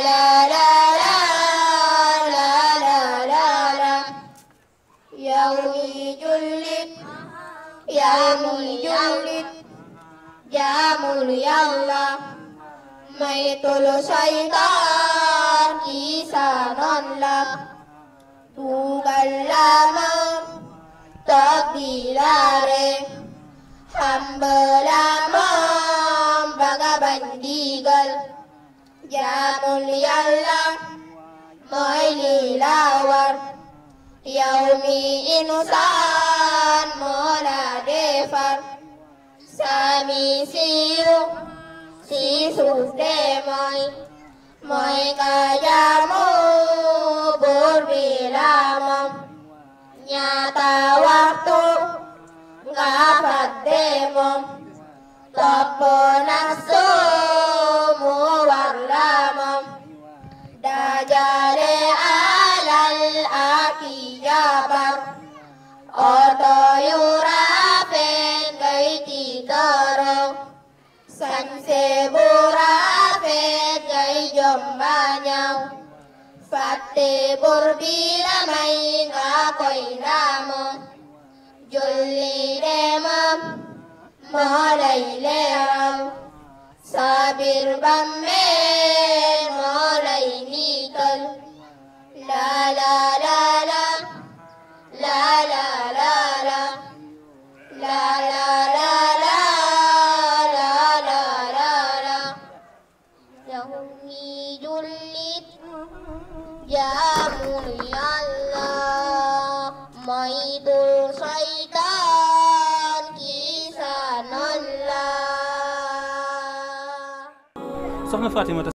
la la la la la la la yow mi jullit jaamul Yàlla maytul saytaan Isa noon la tuubal la moom toog di laare hambala moom baga bañ digal jaamul Yàlla mooy li la war yow mi insaan moo la defar sami siiw si suuf de mooy nga jaamu buur bi la moom ñaata waxtu nga fàtte moom topp nafsu mu war la moom dajale alal ak jabar oto yu rafet ngay tiitoro sañse bu rafet ngay jomba ñaw fàtte buur bi la may nga koy ndamoo julli de moom moo lay leeral sabir bàmmeel moo lay niital la la la la la la la la la la la la la la la la yow mi jullit jaamul Yàlla moytul saytaan Isa noon la soxna Fatimata